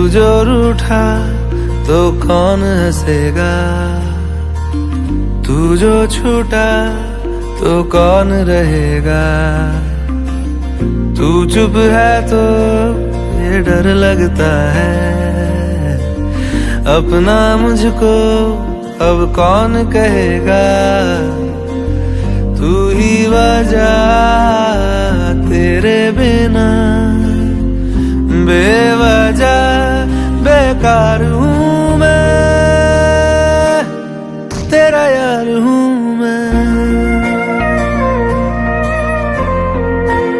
जो रूठा तो कौन हंसेगा, तू जो छूटा तो कौन रहेगा। तू चुप है तो ये डर लगता है, अपना मुझको अब कौन कहेगा। तू ही वजह, तेरे बिना बेवजह बेकार हूँ मैं, तेरा यार हूँ मैं,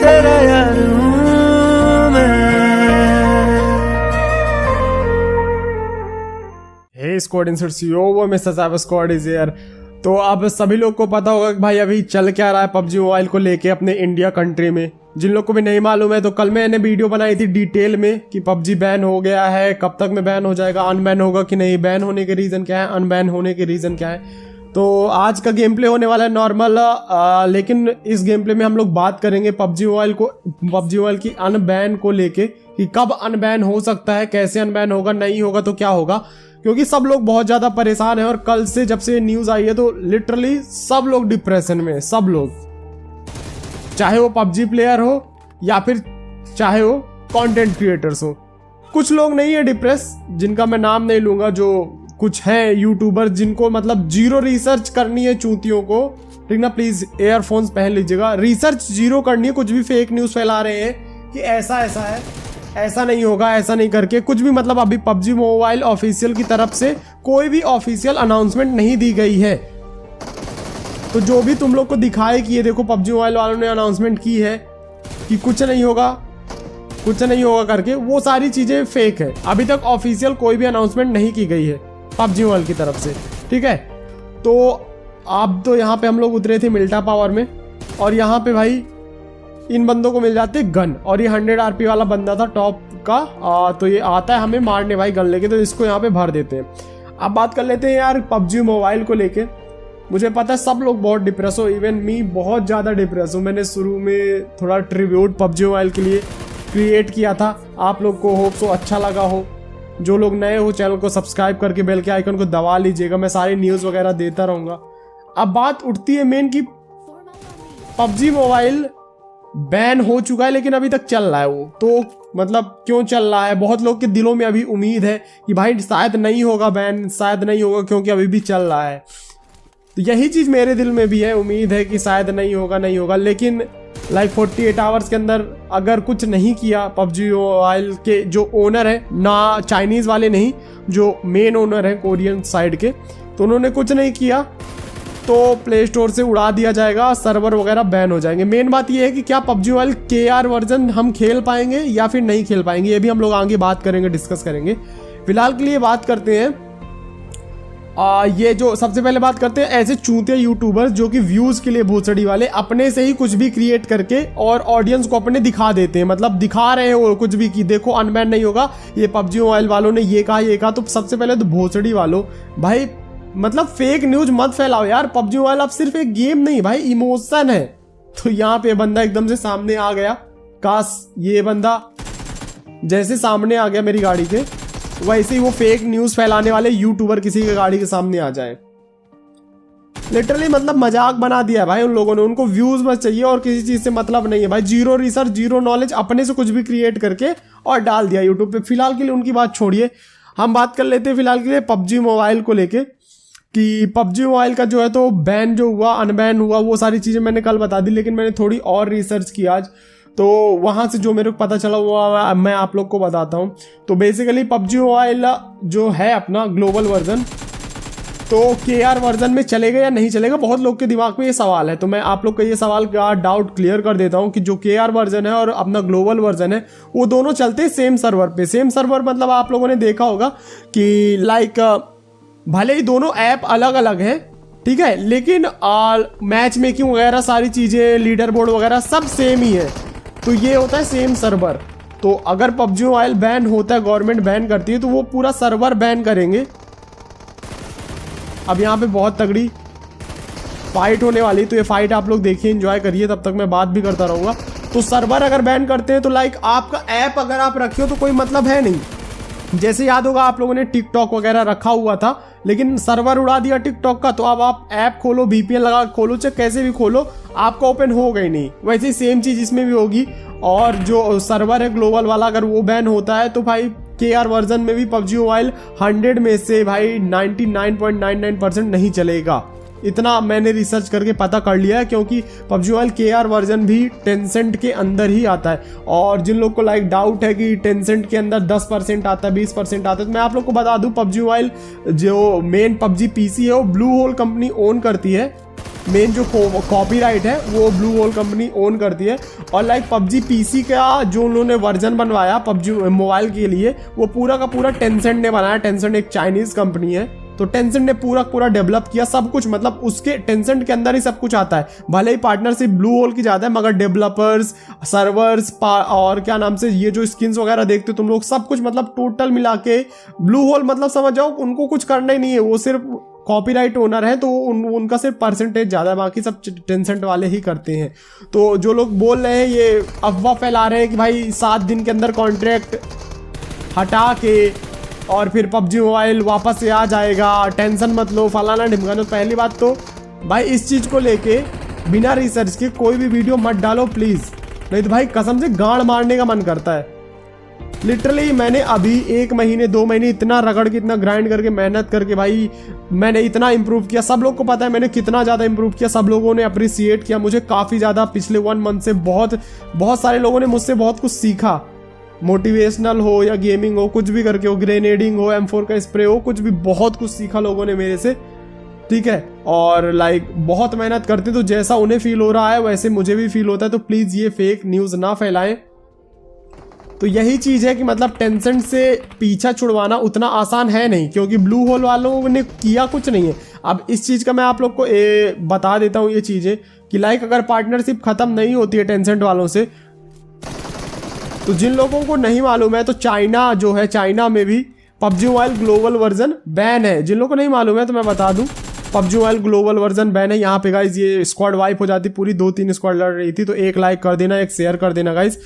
तेरा यार हूँ मैं। हे स्क्वाड इंसर्ट्स, यो वो मिस्टर साहब स्क्वाड इज हियर। तो अब सभी लोग को पता होगा कि भाई अभी चल क्या रहा है पबजी मोबाइल को लेके अपने इंडिया कंट्री में। जिन लोग को भी नहीं मालूम है तो कल मैंने वीडियो बनाई थी डिटेल में कि पबजी बैन हो गया है, कब तक में बैन हो जाएगा, अनबैन होगा कि नहीं, बैन होने के रीज़न क्या है, अनबैन होने के रीज़न क्या है। तो आज का गेम प्ले होने वाला है नॉर्मल, लेकिन इस गेम प्ले में हम लोग बात करेंगे पबजी मोबाइल की अनबैन को लेके कि कब अनबैन हो सकता है, कैसे अनबैन होगा, नहीं होगा तो क्या होगा। क्योंकि सब लोग बहुत ज़्यादा परेशान हैं और कल से जब से न्यूज़ आई है तो लिटरली सब लोग डिप्रेशन में, सब लोग, चाहे वो पबजी प्लेयर हो या फिर चाहे वो कंटेंट क्रिएटर्स हो। कुछ लोग नहीं है डिप्रेस, जिनका मैं नाम नहीं लूंगा, जो कुछ है यूट्यूबर जिनको मतलब जीरो रिसर्च करनी है चूतियों को, ठीक ना, प्लीज एयरफोन्स पहन लीजिएगा। रिसर्च जीरो करनी है, कुछ भी फेक न्यूज़ फैला रहे हैं कि ऐसा ऐसा है, ऐसा नहीं होगा, ऐसा नहीं करके कुछ भी, मतलब अभी पबजी मोबाइल ऑफिशियल की तरफ से कोई भी ऑफिशियल अनाउंसमेंट नहीं दी गई है। तो जो भी तुम लोग को दिखाए कि ये देखो पबजी मोबाइल वालों ने अनाउंसमेंट की है कि कुछ नहीं होगा, कुछ नहीं होगा करके, वो सारी चीज़ें फेक है। अभी तक ऑफिशियल कोई भी अनाउंसमेंट नहीं की गई है पबजी मोबाइल की तरफ से, ठीक है। तो अब तो यहाँ पे हम लोग उतरे थे मिल्टा पावर में और यहाँ पे भाई इन बंदों को मिल जाते गन, और ये 100 RP वाला बंदा था टॉप का, तो ये आता है हमें मारने भाई गन लेके, तो इसको यहाँ पे भर देते हैं। अब बात कर लेते हैं यार पबजी मोबाइल को लेके। मुझे पता है सब लोग बहुत डिप्रेस हो, इवन मी बहुत ज़्यादा डिप्रेस हूँ। मैंने शुरू में थोड़ा ट्रिब्यूट पबजी मोबाइल के लिए क्रिएट किया था, आप लोग को होप सो अच्छा लगा हो। जो लोग नए हो चैनल को सब्सक्राइब करके बेल के आइकन को दबा लीजिएगा, मैं सारी न्यूज़ वगैरह देता रहूँगा। अब बात उठती है मेन कि पबजी मोबाइल बैन हो चुका है लेकिन अभी तक चल रहा है वो, तो मतलब क्यों चल रहा है। बहुत लोग के दिलों में अभी उम्मीद है कि भाई शायद नहीं होगा बैन, शायद नहीं होगा क्योंकि अभी भी चल रहा है। तो यही चीज़ मेरे दिल में भी है, उम्मीद है कि शायद नहीं होगा, लेकिन लाइक 48 आवर्स के अंदर अगर कुछ नहीं किया पबजी मोबाइल के जो ओनर है, ना चाइनीज़ वाले नहीं, जो मेन ओनर है कोरियन साइड के, तो उन्होंने कुछ नहीं किया तो प्ले स्टोर से उड़ा दिया जाएगा, सर्वर वगैरह बैन हो जाएंगे। मेन बात यह है कि क्या पबजी मोबाइल KR वर्जन हम खेल पाएंगे या फिर नहीं खेल पाएंगे, ये भी हम लोग आगे बात करेंगे, डिस्कस करेंगे। फिलहाल के लिए बात करते हैं ये जो सबसे पहले बात करते हैं ऐसे चूतिया यूट्यूबर्स जो कि व्यूज़ के लिए भोसड़ी वाले अपने से ही कुछ भी क्रिएट करके और ऑडियंस को अपने दिखा देते हैं, मतलब दिखा रहे हैं वो कुछ भी कि देखो अनबैन नहीं होगा, ये पबजी मोबाइल वालों ने ये कहा। तो सबसे पहले तो भोसड़ी वालों भाई, मतलब फेक न्यूज मत फैलाओ यार। पबजी मोबाइल अब सिर्फ एक गेम नहीं भाई, इमोशन है। तो यहाँ पे बंदा एकदम से सामने आ गया, काश ये बंदा जैसे सामने आ गया मेरी गाड़ी के, वैसे ही वो फेक न्यूज फैलाने वाले यूट्यूबर किसी की गाड़ी के सामने आ जाए। लिटरली मतलब मजाक बना दिया है भाई उन लोगों ने, उनको व्यूज बस चाहिए और किसी चीज से मतलब नहीं है भाई। जीरो रिसर्च, जीरो नॉलेज, अपने से कुछ भी क्रिएट करके और डाल दिया यूट्यूब पे। फिलहाल के लिए उनकी बात छोड़िए, हम बात कर लेते हैं फिलहाल के लिए पबजी मोबाइल को लेके कि पबजी मोबाइल का जो है तो बैन जो हुआ, अनबैन हुआ, वो सारी चीज़ें मैंने कल बता दी, लेकिन मैंने थोड़ी और रिसर्च की आज, तो वहाँ से जो मेरे को पता चला वो मैं आप लोग को बताता हूँ। तो बेसिकली पबजी मोबाइल जो है अपना ग्लोबल वर्जन, तो KR वर्जन में चलेगा या नहीं चलेगा, बहुत लोग के दिमाग में ये सवाल है। तो मैं आप लोग का ये सवाल का डाउट क्लियर कर देता हूँ कि जो KR वर्जन है और अपना ग्लोबल वर्जन है वो दोनों चलते हैं सेम सर्वर पे। सेम सर्वर मतलब आप लोगों ने देखा होगा कि लाइक भले ही दोनों ऐप अलग अलग हैं, ठीक है, लेकिन मैच मेकिंग वगैरह सारी चीज़ें, लीडर बोर्ड वगैरह सब सेम ही है। तो ये होता है सेम सर्वर। तो अगर पबजी मोबाइल बैन होता है, गवर्नमेंट बैन करती है, तो वो पूरा सर्वर बैन करेंगे। अब यहाँ पे बहुत तगड़ी फाइट होने वाली, तो ये फाइट आप लोग देखिए, एंजॉय करिए, तब तक मैं बात भी करता रहूँगा। तो सर्वर अगर बैन करते हैं तो लाइक आपका ऐप अगर आप रखिए तो कोई मतलब है नहीं, जैसे याद होगा आप लोगों ने टिकटॉक वगैरह रखा हुआ था, लेकिन सर्वर उड़ा दिया टिकटॉक का, तो अब आप ऐप खोलो, VPN लगा खोलो, चाहे कैसे भी खोलो, आपका ओपन होगा ही नहीं। वैसे ही सेम चीज इसमें भी होगी। और जो सर्वर है ग्लोबल वाला, अगर वो बैन होता है तो भाई KR वर्जन में भी PUBG मोबाइल 100 में से भाई 99.99% नहीं चलेगा। इतना मैंने रिसर्च करके पता कर लिया है, क्योंकि PUBG मोबाइल KR वर्जन भी टेंसेंट के अंदर ही आता है। और जिन लोग को लाइक डाउट है कि टेंसेंट के अंदर 10% आता है, 20% आता है, तो मैं आप लोग को बता दूं PUBG मोबाइल जो मेन PUBG PC है वो ब्लू होल कंपनी ओन करती है। मेन जो कॉपीराइट है वो ब्लू होल कंपनी ओन करती है। और लाइक PUBG PC का जो उन्होंने वर्जन बनवाया PUBG मोबाइल के लिए, वो पूरा का पूरा टेंसेंट ने बनाया। टेंसेंट एक चाइनीज कंपनी है, तो टेंसेंट ने पूरा डेवलप किया सब कुछ, मतलब उसके टेंसेंट के अंदर ही सब कुछ आता है। भले ही पार्टनरशिप ब्लू होल की जाता है, मगर डेवलपर्स, सर्वर्स और क्या नाम से ये जो स्किन्स वगैरह देखते हो तुम लोग, सब कुछ मतलब टोटल मिला के ब्लू होल, मतलब समझ जाओ उनको कुछ करना ही नहीं है, वो सिर्फ कॉपीराइट ओनर है, तो उनका सिर्फ परसेंटेज ज़्यादा है, बाकी सब टेंसेंट वाले ही करते हैं। तो जो लोग बोल रहे हैं, ये अफवाह फैला रहे हैं कि भाई 7 दिन के अंदर कॉन्ट्रैक्ट हटा के और फिर PUBG मोबाइल वापस से आ जाएगा, टेंशन मत लो, फलाना ढिमकाना। तो पहली बात तो भाई इस चीज़ को लेके बिना रिसर्च के कोई भी वीडियो मत डालो प्लीज़, नहीं तो भाई कसम से गांड मारने का मन करता है। लिटरली मैंने अभी 1 महीने 2 महीने इतना रगड़ के, इतना ग्राइंड करके, मेहनत करके भाई मैंने इतना इंप्रूव किया। सब लोग को पता है मैंने कितना ज़्यादा इंप्रूव किया, सब लोगों ने अप्रिसिएट किया मुझे काफ़ी ज़्यादा। पिछले 1 मंथ से बहुत सारे लोगों ने मुझसे बहुत कुछ सीखा, मोटिवेशनल हो या गेमिंग हो, कुछ भी करके हो, ग्रेनेडिंग हो, M4 का स्प्रे हो, कुछ भी, बहुत कुछ सीखा लोगों ने मेरे से, ठीक है। और लाइक बहुत मेहनत करते, तो जैसा उन्हें फील हो रहा है वैसे मुझे भी फील होता है। तो प्लीज़ ये फेक न्यूज़ ना फैलाएं। तो यही चीज़ है कि मतलब टेंसेंट से पीछा छुड़वाना उतना आसान है नहीं, क्योंकि ब्लू होल वालों ने किया कुछ नहीं है। अब इस चीज़ का मैं आप लोग को बता देता हूँ ये चीज़ें कि लाइक अगर पार्टनरशिप ख़त्म नहीं होती है टेंसेंट वालों से, तो जिन लोगों को नहीं मालूम है, तो चाइना जो है, चाइना में भी PUBG mobile global version ban है। जिन लोगों को नहीं मालूम है तो मैं बता दूं, PUBG mobile global version ban है। यहाँ पे गाइज ये स्क्वाड वाइप हो जाती, पूरी 2-3 स्क्वाड लड़ रही थी। तो एक लाइक कर देना, एक शेयर कर देना गाइज।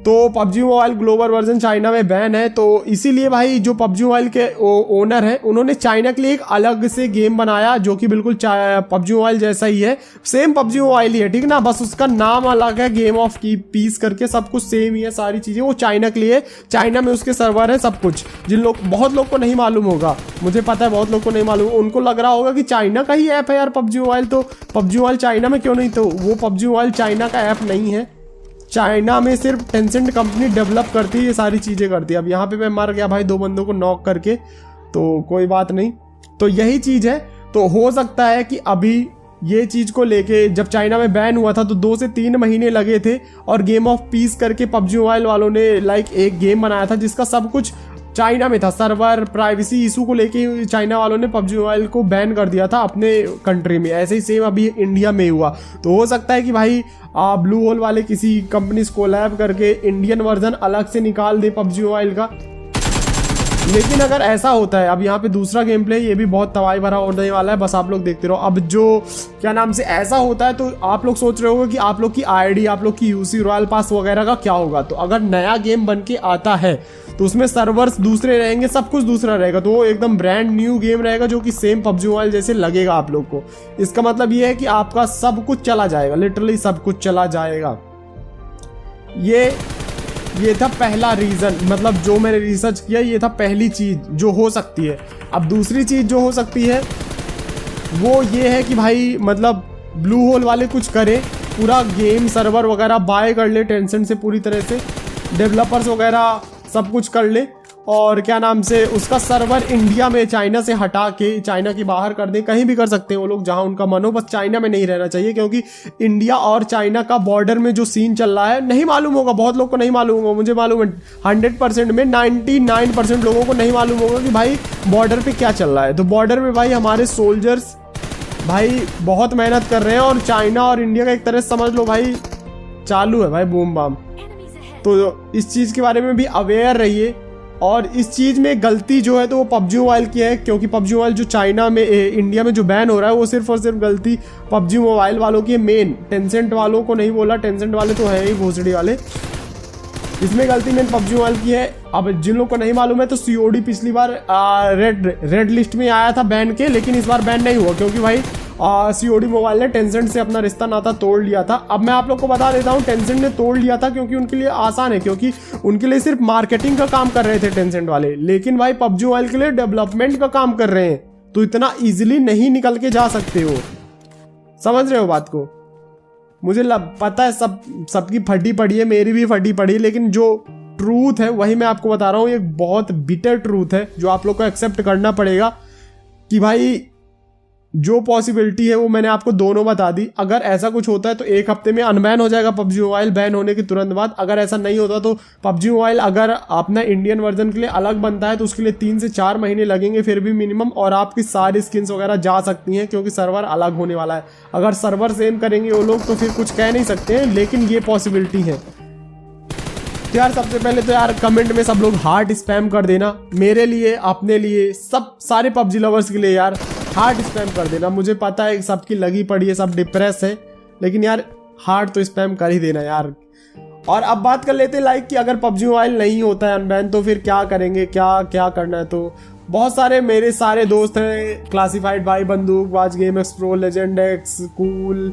तो PUBG mobile global version China में बैन है, तो इसीलिए भाई जो PUBG मोबाइल के ओनर है उन्होंने चाइना के लिए एक अलग से गेम बनाया, जो कि बिल्कुल PUBG मोबाइल जैसा ही है, सेम PUBG मोबाइल ही है, ठीक ना, बस उसका नाम अलग है, गेम ऑफ की पीस करके, सब कुछ सेम ही है, सारी चीज़ें वो चाइना के लिए, चाइना में उसके सर्वर है सब कुछ। बहुत लोग को नहीं मालूम होगा, मुझे पता है बहुत लोग को नहीं मालूम, उनको लग रहा होगा कि चाइना का ही ऐप है यार PUBG मोबाइल, तो PUBG मोबाइल चाइना में क्यों नहीं, तो वो PUBG मोबाइल चाइना का ऐप नहीं है। चाइना में सिर्फ टेंसेंट कंपनी डेवलप करती है, ये सारी चीज़ें करती है। अब यहाँ पे मैं मर गया भाई 2 बंदों को नॉक करके, तो कोई बात नहीं। तो यही चीज़ है। तो हो सकता है कि अभी ये चीज़ को लेके जब चाइना में बैन हुआ था तो 2 से 3 महीने लगे थे, और गेम ऑफ पीस करके PUBG मोबाइल वालों ने लाइक एक गेम बनाया था जिसका सब कुछ चाइना में था। सर्वर प्राइवेसी इशू को लेके चाइना वालों ने PUBG मोबाइल को बैन कर दिया था अपने कंट्री में। ऐसे ही सेम अभी इंडिया में हुआ। तो हो सकता है कि भाई ब्लू होल वाले किसी कंपनी से कोलैब करके इंडियन वर्जन अलग से निकाल दे PUBG मोबाइल का। लेकिन अगर ऐसा होता है, अब यहाँ पे दूसरा गेम प्ले, ये भी बहुत तबाही भरा होने वाला है, बस आप लोग देखते रहो। अब जो क्या नाम से ऐसा होता है, तो आप लोग सोच रहे होगे कि आप लोग की आईडी, आप लोग की UC रॉयल पास वगैरह का क्या होगा। तो अगर नया गेम बन के आता है तो उसमें सर्वर्स दूसरे रहेंगे, सब कुछ दूसरा रहेगा, तो वो एकदम ब्रांड न्यू गेम रहेगा जो कि सेम PUBG मोबाइल जैसे लगेगा आप लोग को। इसका मतलब ये है कि आपका सब कुछ चला जाएगा, लिटरली सब कुछ चला जाएगा। ये था पहला रीज़न, मतलब जो मैंने रिसर्च किया, ये था पहली चीज़ जो हो सकती है। अब दूसरी चीज़ जो हो सकती है वो ये है कि भाई मतलब ब्लू होल वाले कुछ करें, पूरा गेम सर्वर वगैरह बाय कर ले टेंसेंट से, पूरी तरह से डेवलपर्स वगैरह सब कुछ कर ले, और क्या नाम से उसका सर्वर इंडिया में चाइना से हटा के चाइना के बाहर कर दें। कहीं भी कर सकते हैं वो लोग जहां उनका मन हो, बस चाइना में नहीं रहना चाहिए, क्योंकि इंडिया और चाइना का बॉर्डर में जो सीन चल रहा है, नहीं मालूम होगा, बहुत लोग को नहीं मालूम होगा, मुझे मालूम है 100% में 99% लोगों को नहीं मालूम होगा कि भाई बॉर्डर पे क्या चल रहा है। तो बॉर्डर में भाई हमारे सोल्जर्स भाई बहुत मेहनत कर रहे हैं, और चाइना और इंडिया का एक तरह से समझ लो भाई चालू है भाई बूम बाम। तो इस चीज़ के बारे में भी अवेयर रहिए। और इस चीज़ में गलती जो है तो वो PUBG मोबाइल की है, क्योंकि PUBG मोबाइल जो चाइना में इंडिया में जो बैन हो रहा है वो सिर्फ और सिर्फ गलती PUBG मोबाइल वालों की है। मेन टेंसेंट वालों को नहीं बोला, टेंसेंट वाले तो है ही भोसड़ी वाले, इसमें गलती मैंने पबजी मोबाइल की है। अब जिन लोगों को नहीं मालूम है तो COD पिछली बार रेड लिस्ट में आया था बैन के, लेकिन इस बार बैन नहीं हुआ क्योंकि भाई COD मोबाइल ने टेंसेंट से अपना रिश्ता नाता तोड़ लिया था। अब मैं आप लोग को बता देता हूँ टेंसेंट ने तोड़ लिया था क्योंकि उनके लिए आसान है, क्योंकि उनके लिए सिर्फ मार्केटिंग का काम कर रहे थे टेंसेंट वाले, लेकिन भाई पबजी मोबाइल के लिए डेवलपमेंट का काम कर रहे हैं, तो इतना इजीली नहीं निकल के जा सकते हो। समझ रहे हो बात को? मुझे पता है सबकी फटी पड़ी है, मेरी भी फटी पड़ी है, लेकिन जो ट्रूथ है वही मैं आपको बता रहा हूँ। एक बहुत बिटर ट्रूथ है जो आप लोग को एक्सेप्ट करना पड़ेगा कि भाई जो पॉसिबिलिटी है वो मैंने आपको दोनों बता दी। अगर ऐसा कुछ होता है तो 1 हफ्ते में अनबैन हो जाएगा पबजी मोबाइल, बैन होने के तुरंत बाद। अगर ऐसा नहीं होता तो पबजी मोबाइल अगर अपना इंडियन वर्जन के लिए अलग बनता है तो उसके लिए 3 से 4 महीने लगेंगे फिर भी मिनिमम, और आपकी सारी स्किन्स वगैरह जा सकती हैं क्योंकि सर्वर अलग होने वाला है। अगर सर्वर सेम करेंगे वो लोग तो फिर कुछ कह नहीं सकते हैं, लेकिन ये पॉसिबिलिटी है। तो यार सबसे पहले तो यार कमेंट में सब लोग हार्ट स्पैम कर देना, मेरे लिए, अपने लिए, सब सारे पबजी लवर्स के लिए यार हार्ट स्पैम कर देना। मुझे पता है सबकी लगी पड़ी है, सब डिप्रेस है, लेकिन यार हार्ट तो स्पैम कर ही देना यार। और अब बात कर लेते हैं लाइक कि अगर पबजी मोबाइल नहीं होता है अनबैन तो फिर क्या करेंगे, क्या करना है। तो बहुत सारे मेरे सारे दोस्त हैं, क्लासिफाइड भाई, बंदूकबाज, game X pro, legend X, cool,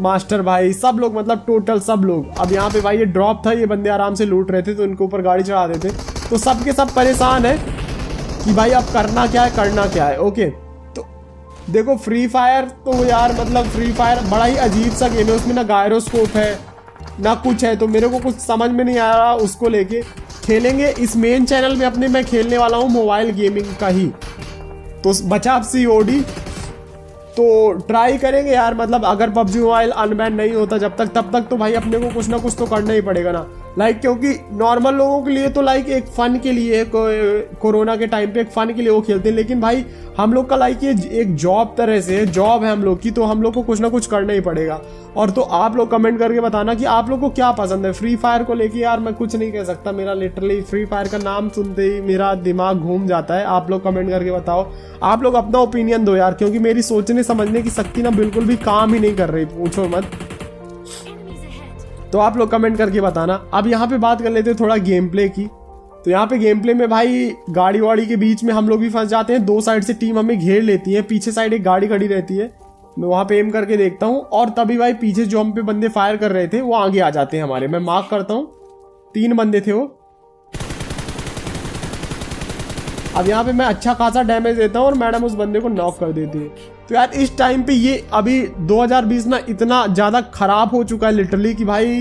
master भाई, सब लोग, मतलब टोटल सब लोग। अब यहाँ पे भाई ये ड्रॉप था, ये बंदे आराम से लूट रहे थे तो इनके ऊपर गाड़ी चढ़ा देते, तो सब के सब परेशान है कि भाई अब करना क्या है, करना क्या है। ओके, तो देखो फ्री फायर तो यार मतलब फ्री फायर बड़ा ही अजीब सा गेम है, उसमें ना गायरोस्कोप है ना कुछ है, तो मेरे को कुछ समझ में नहीं आ रहा उसको लेके। खेलेंगे इस मेन चैनल में अपने, मैं खेलने वाला हूँ मोबाइल गेमिंग का ही, तो बचा अब COD, तो ट्राई करेंगे यार। मतलब अगर पबजी मोबाइल अनबैन नहीं होता जब तक, तब तक तो भाई अपने को कुछ ना कुछ तो करना ही पड़ेगा ना। लाइक क्योंकि नॉर्मल लोगों के लिए तो लाइक एक फन के लिए, कोरोना के टाइम पे एक फन के लिए वो खेलते हैं, लेकिन भाई हम लोग का लाइक ये एक जॉब तरह से जॉब है हम लोग की, तो हम लोग को कुछ ना कुछ करना ही पड़ेगा। और तो आप लोग कमेंट करके बताना कि आप लोग को क्या पसंद है। फ्री फायर को लेके यार मैं कुछ नहीं कह सकता, मेरा लिटरली फ्री फायर का नाम सुनते ही मेरा दिमाग घूम जाता है। आप लोग कमेंट करके बताओ, आप लोग अपना ओपिनियन दो यार, क्योंकि मेरी सोचने समझने की शक्ति ना बिल्कुल भी काम ही नहीं कर रही, पूछो मत। तो आप लोग कमेंट करके बताना। अब यहाँ पे बात कर लेते हैं थोड़ा गेम प्ले की। तो यहाँ पे गेम प्ले में भाई गाड़ी वाड़ी के बीच में हम लोग भी फंस जाते हैं, 2 साइड से टीम हमें घेर लेती है, पीछे साइड एक गाड़ी खड़ी रहती है, मैं वहाँ पे एम करके देखता हूँ और तभी भाई पीछे जो हम पे बंदे फायर कर रहे थे वो आगे आ जाते हैं हमारे। मैं मार्क करता हूँ, 3 बंदे थे वो। अब यहाँ पे मैं अच्छा खासा डैमेज देता हूँ और मैडम उस बंदे को नॉक कर देती है। तो यार इस टाइम पे ये अभी 2020 ना इतना ज़्यादा खराब हो चुका है लिटरली कि भाई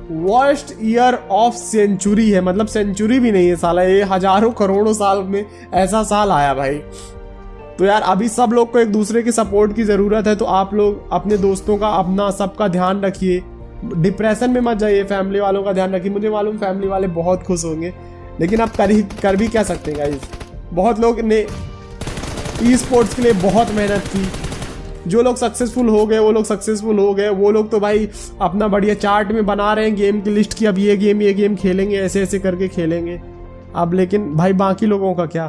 वर्स्ट ईयर ऑफ सेंचुरी है, मतलब सेंचुरी भी नहीं है साला, ये हजारों करोड़ों साल में ऐसा साल आया भाई। तो यार अभी सब लोग को एक दूसरे की सपोर्ट की ज़रूरत है, तो आप लोग अपने दोस्तों का, अपना सबका ध्यान रखिए, डिप्रेशन में मत जाइए, फैमिली वालों का ध्यान रखिए। मुझे मालूम फैमिली वाले बहुत खुश होंगे, लेकिन आप कर भी क्या सकते हैं गाइस। बहुत लोग ने ई स्पोर्ट्स के लिए बहुत मेहनत की, जो लोग सक्सेसफुल हो गए वो लोग सक्सेसफुल हो गए, वो लोग तो भाई अपना बढ़िया चार्ट में बना रहे हैं गेम की लिस्ट की, अब ये गेम खेलेंगे, ऐसे ऐसे करके खेलेंगे अब। लेकिन भाई बाकी लोगों का क्या,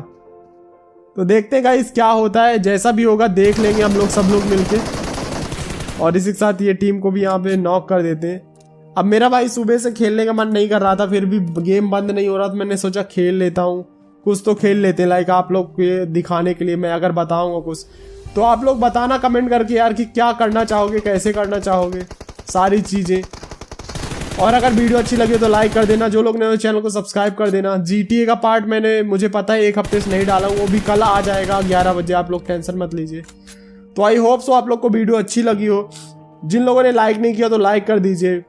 तो देखते हैं गाइस क्या होता है, जैसा भी होगा देख लेंगे हम लोग सब लोग मिलके। और इसी के साथ ये टीम को भी यहाँ पे नॉक कर देते हैं। अब मेरा भाई सुबह से खेलने का मन नहीं कर रहा था, फिर भी गेम बंद नहीं हो रहा, तो मैंने सोचा खेल लेता हूँ, कुछ तो खेल लेते हैं लाइक आप लोग के दिखाने के लिए। मैं अगर बताऊंगा कुछ तो आप लोग बताना कमेंट करके यार कि क्या करना चाहोगे, कैसे करना चाहोगे, सारी चीज़ें। और अगर वीडियो अच्छी लगे तो लाइक कर देना, जो लोग नए चैनल को सब्सक्राइब कर देना। GTA का पार्ट मैंने, मुझे पता है 1 हफ्ते से नहीं डाला, वो भी कल आ जाएगा 11 बजे, आप लोग टेंशन मत लीजिए। तो आई होप सो आप लोग को वीडियो अच्छी लगी हो। जिन लोगों ने लाइक नहीं किया तो लाइक कर दीजिए।